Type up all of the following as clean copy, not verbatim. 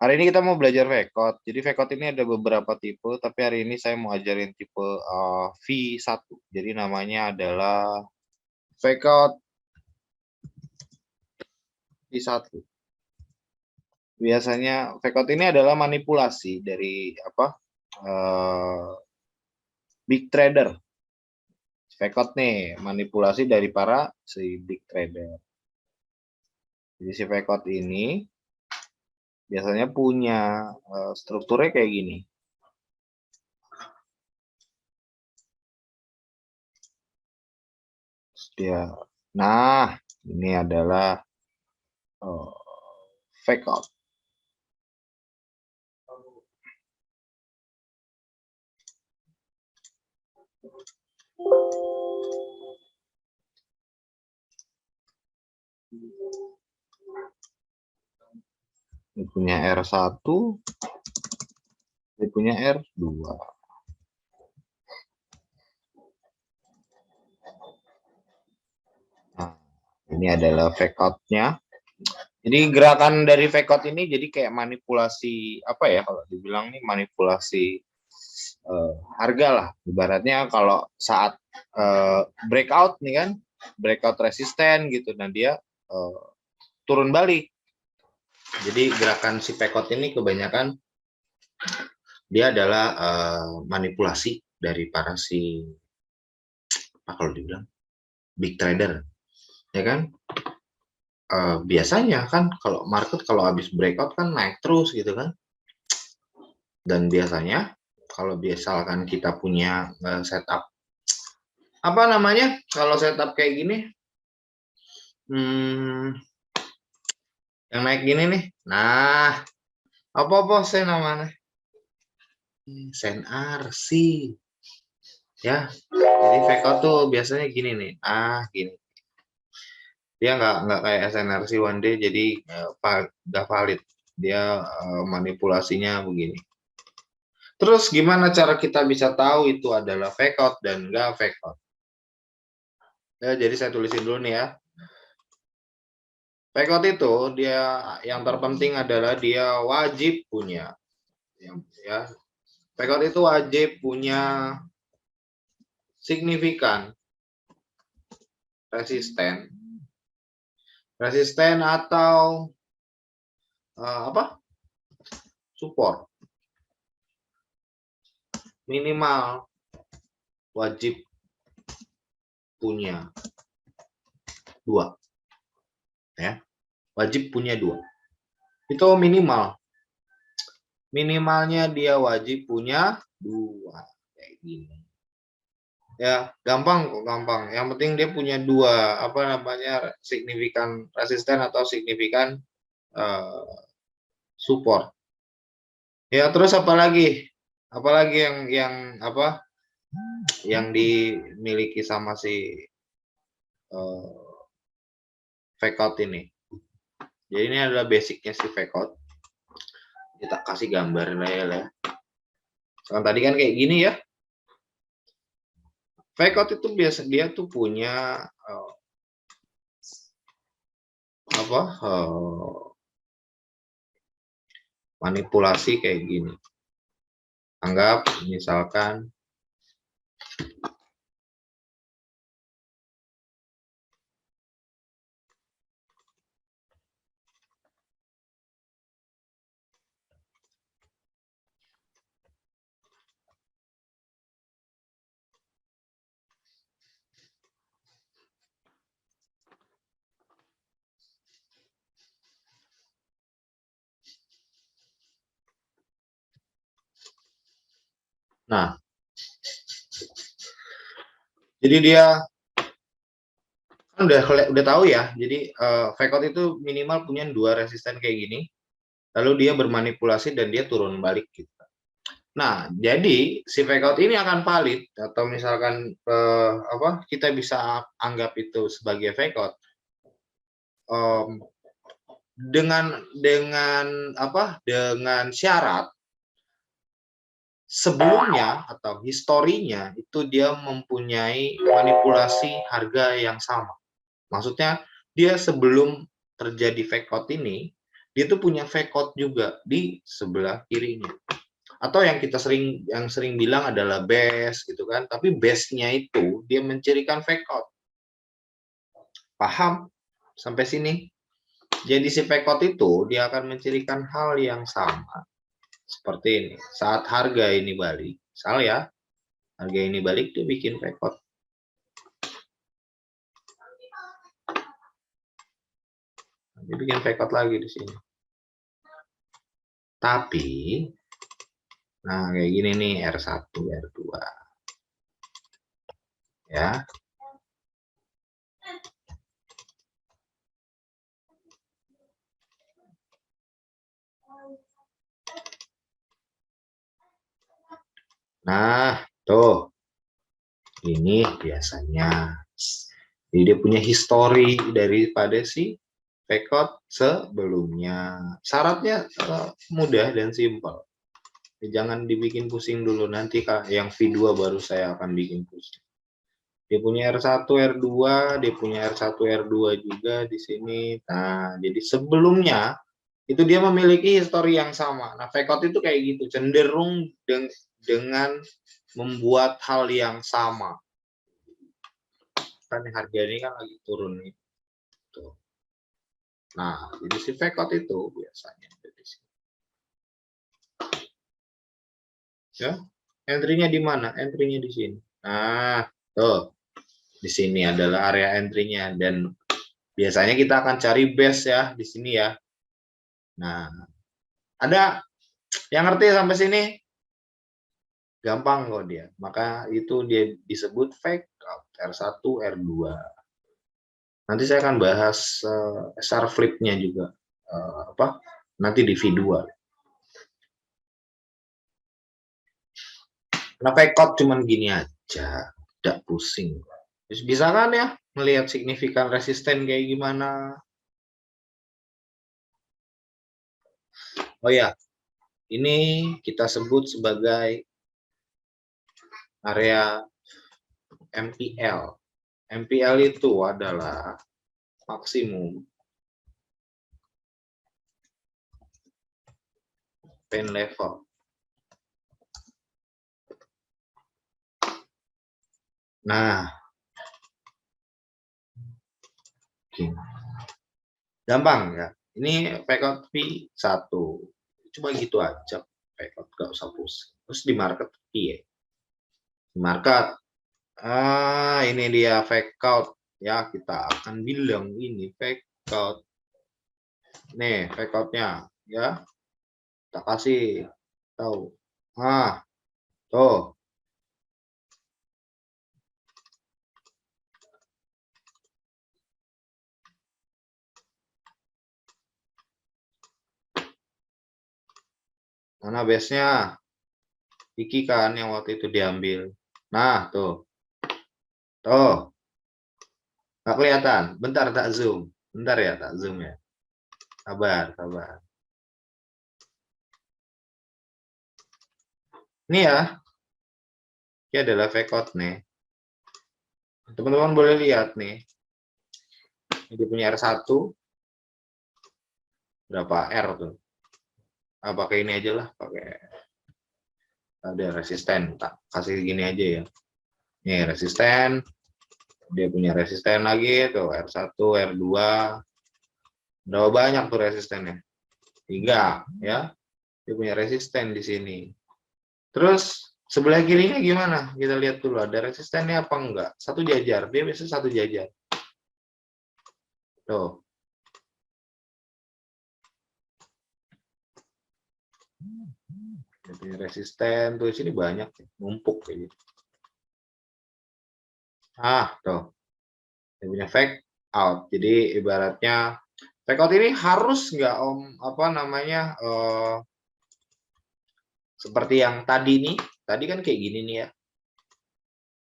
Hari ini kita mau belajar VCOT. Jadi VCOT ini ada beberapa tipe, tapi hari ini saya mau ajarin tipe V1. Jadi namanya adalah VCOT V1. Biasanya VCOT ini adalah manipulasi dari big trader. VCOT nih manipulasi dari para si big trader. Jadi si VCOT ini biasanya punya strukturnya kayak gini. Nah, ini adalah VCOT. Ini punya R1, ini punya R2. Nah, ini adalah VCOT-nya. Jadi gerakan dari VCOT ini jadi kayak manipulasi apa ya, kalau dibilang nih manipulasi harga lah. Ibaratnya kalau saat breakout nih kan, breakout resisten gitu, dan dia turun balik. Jadi gerakan si VCOT ini kebanyakan dia adalah manipulasi dari para si apa kalau dibilang big trader, ya kan? Biasanya kan kalau market kalau habis breakout kan naik terus gitu kan, dan biasanya kalau misalkan kita punya setup apa namanya, kalau setup kayak gini yang naik gini nih, nah apa saya namanya SNRC ya. Jadi VCOT tuh biasanya gini nih, gini dia nggak kayak SNRC one day jadi nggak valid, dia manipulasinya begini. Terus gimana cara kita bisa tahu itu adalah VCOT dan nggak VCOT? Ya, jadi saya tulisin dulu nih ya. VCOT itu dia yang terpenting adalah dia wajib punya, ya. VCOT itu wajib punya signifikan resisten atau support. Minimal wajib punya 2, ya, wajib punya 2 itu minimalnya dia wajib punya 2 kayak gini ya. Gampang kok, gampang. Yang penting dia punya 2 signifikan resisten atau signifikan support ya. Terus apalagi yang dimiliki sama si VCOT ini. Jadi ini adalah basicnya si VCOT. Kita kasih gambar ya. Sekarang tadi kan kayak gini ya. VCOT itu biasa dia tuh punya manipulasi kayak gini. Anggap misalkan jadi dia kan udah tahu ya. Jadi VCOT itu minimal punya 2 resisten kayak gini. Lalu dia bermanipulasi dan dia turun balik gitu. Nah, jadi si VCOT ini akan valid atau misalkan kita bisa anggap itu sebagai VCOT dengan syarat sebelumnya atau historinya itu dia mempunyai manipulasi harga yang sama. Maksudnya dia sebelum terjadi VCOT ini dia tuh punya V-cut juga di sebelah kirinya. Atau yang kita sering bilang adalah base gitu kan, tapi base-nya itu dia mencirikan V-cut. Paham sampai sini? Jadi si V-cut itu dia akan mencirikan hal yang sama seperti ini. Saat harga ini balik, misal ya, harga ini balik dia bikin V-cut. Dia bikin V-cut lagi di sini. Tapi nah kayak gini nih R1, R2. Ya. Nah, tuh. Ini biasanya. Jadi dia punya histori daripada si V-cut sebelumnya. Syaratnya mudah dan simpel. Jangan dibikin pusing dulu, nanti yang V2 baru saya akan bikin pusing. Dia punya R1, R2, dia punya R1, R2 juga di sini. Nah, jadi sebelumnya itu dia memiliki histori yang sama. Nah, V-cut itu kayak gitu, cenderung dengan membuat hal yang sama. Kan harga ini kan lagi turun nih. Tuh. Nah, jadi si V-cut itu biasanya di sini. Ya, entry-nya di mana? Entry-nya di sini. Nah, tuh. Di sini adalah area entry-nya dan biasanya kita akan cari base ya di sini ya. Nah, ada yang ngerti sampai sini? Gampang kok dia. Maka itu dia disebut V-cut R1, R2. Nanti saya akan bahas SR flip-nya juga. Nanti di V2. Nah, V-cut cuman gini aja. Tidak pusing. Bisa kan ya melihat signifikan resisten kayak gimana? Oh ya, ini kita sebut sebagai area MPL. MPL itu adalah maksimum pain level. Nah, gampang ya. Ini V-cut V1. Cuma gitu aja. V-cut gak usah pusing. Terus di market P ya. Di market. Ini dia V-cut. Ya, kita akan bilang ini V-cut. Nih, V-cut-nya ya. Kita kasih tahu. Tuh. Mana base-nya? Iki kan yang waktu itu diambil. Nah, tuh. Tuh. Nggak kelihatan. Bentar tak zoom. Bentar ya, tak zoom ya. Sabar, sabar. Ini ya. Ini adalah V-cut nih. Teman-teman boleh lihat nih. Ini punya R1. Berapa R tuh? Pakai ini aja lah. Pakai ada resisten. Tak kasih gini aja ya. Nih resisten. Dia punya resisten lagi tuh R1, R2. Berapa banyak tuh resistennya? 3 ya. Dia punya resisten di sini. Terus sebelah kirinya gimana? Kita lihat dulu ada resistennya apa enggak. Satu jajar. Dia biasanya satu jajar. Tuh. Dia punya resisten tuh di sini banyak numpuk kayak gitu. Tuh. Dia punya fake out. Jadi ibaratnya fake out ini harus nggak apa namanya seperti yang tadi nih. Tadi kan kayak gini nih ya.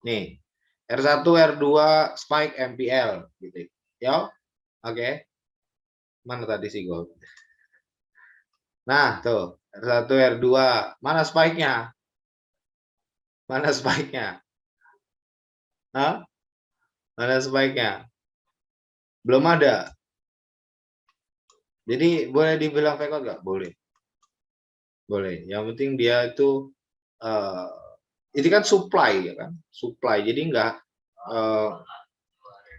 Nih. R1, R2 spike MPL gitu. Ya. Oke. Mana tadi sih gold? Nah, tuh. R1, R2. Mana spike-nya? Mana spike-nya? Hah? Mana spike-nya? Belum ada. Jadi boleh dibilang fake out nggak? Boleh. Boleh. Yang penting dia itu uh, ini kan supply ya kan, supply. Jadi nggak uh,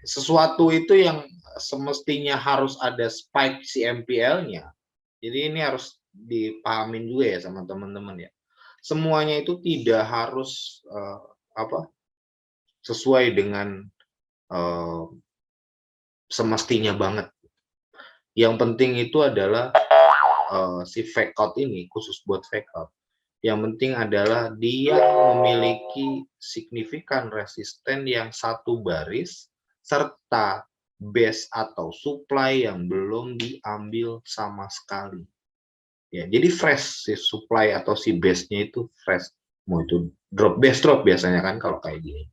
sesuatu itu yang semestinya harus ada spike si MPL-nya. Jadi ini harus dipahamin juga ya sama teman-teman ya. Semuanya itu tidak harus apa sesuai dengan uh, semestinya banget. Yang penting itu adalah si fake out ini khusus buat fake out. Yang penting adalah dia memiliki signifikan resisten yang satu baris serta base atau supply yang belum diambil sama sekali. Ya, jadi fresh si supply atau si base-nya itu fresh. Mau itu drop base drop biasanya kan kalau kayak gini.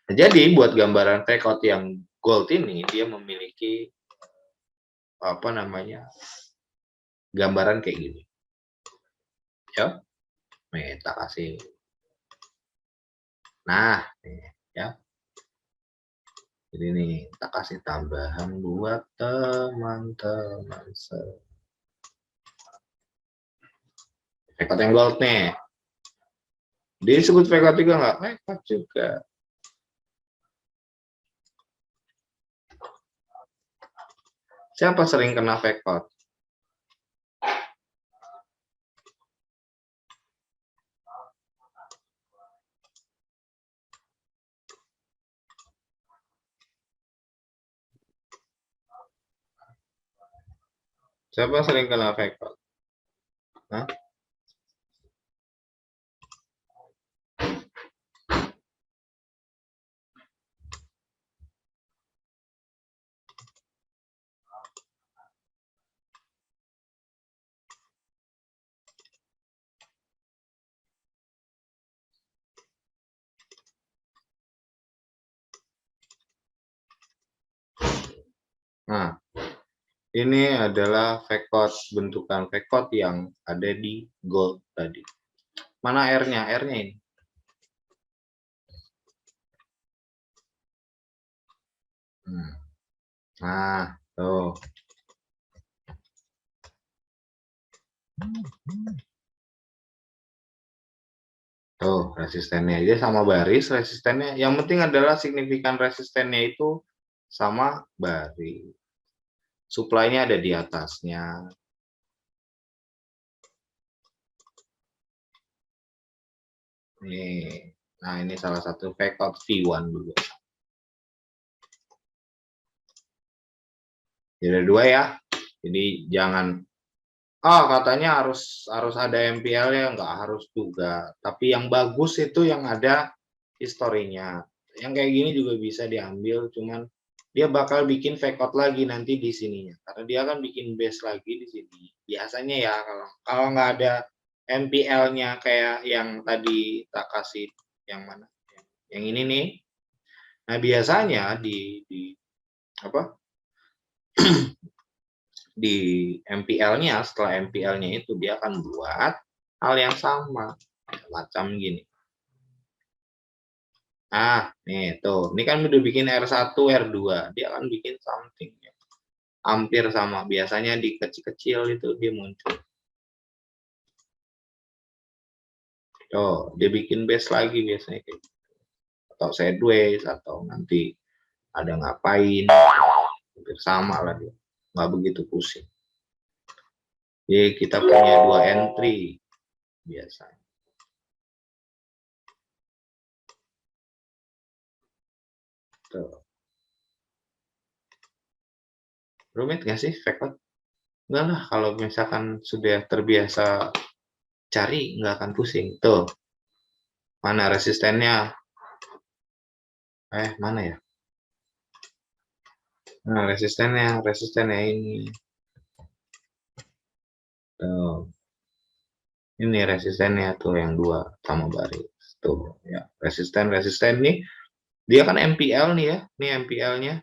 Nah, jadi buat gambaran fake out yang gold ini dia memiliki apa namanya gambaran kayak gini. Ya, nih kita kasih. Nah, nih, ya. Jadi nih, kita kasih tambahan buat teman-teman. Vekot yang gold nih. Disebut Vekot juga nggak? Vekot juga. Siapa sering kena Vekot? Siapa sering kena Vekot? Hah? Nah, ini adalah Vekot, bentukan Vekot yang ada di gold tadi. Mana R-nya? R-nya ini. Nah, tuh. Tuh, resistennya aja sama baris, resistennya. Yang penting adalah signifikan resistennya itu sama baris. Supply-nya ada di atasnya. Nih. Nah, ini salah satu fake out V1 dulu. Jadi ada dua ya. Jadi jangan katanya harus ada MPL-nya, nggak harus juga. Tapi yang bagus itu yang ada historinya. Yang kayak gini juga bisa diambil, cuman dia bakal bikin fake out lagi nanti di sininya. Karena dia akan bikin base lagi di sini. Biasanya ya kalau nggak ada MPL-nya kayak yang tadi tak kasih yang mana? Yang ini nih. Nah, biasanya di apa? Di MPL-nya, setelah MPL-nya itu dia akan buat hal yang sama macam gini. Nah, nih tuh, ini kan udah bikin R1, R2, dia akan bikin something hampir sama. Biasanya di kecil-kecil itu dia muncul. Tuh, dia bikin base lagi biasanya kayak gitu. Atau sideways atau nanti ada ngapain, hampir sama lah dia. Nggak begitu pusing. Jadi kita punya dua entry biasanya. Tuh. Rumit nggak sih fake out? Enggak lah, kalau misalkan sudah terbiasa cari, nggak akan pusing. Tuh, mana resistennya? Mana ya? Nah, resistennya ini. Tuh. Ini resistennya tuh yang dua sama baris. Tuh, ya. Resisten nih. Dia kan MPL nih ya. Ini MPL-nya.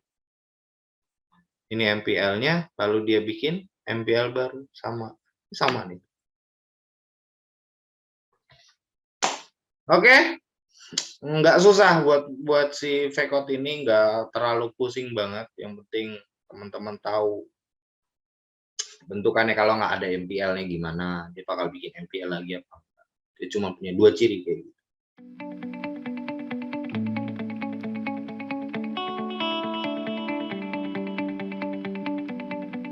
Ini MPL-nya, lalu dia bikin MPL baru sama. Sama nih. Oke. Nggak susah buat si fake out ini, nggak terlalu pusing banget. Yang penting teman-teman tahu bentukannya kalau nggak ada MPL-nya gimana, dia bakal bikin MPL lagi apa enggak. Dia cuma punya 2 ciri kayak gitu.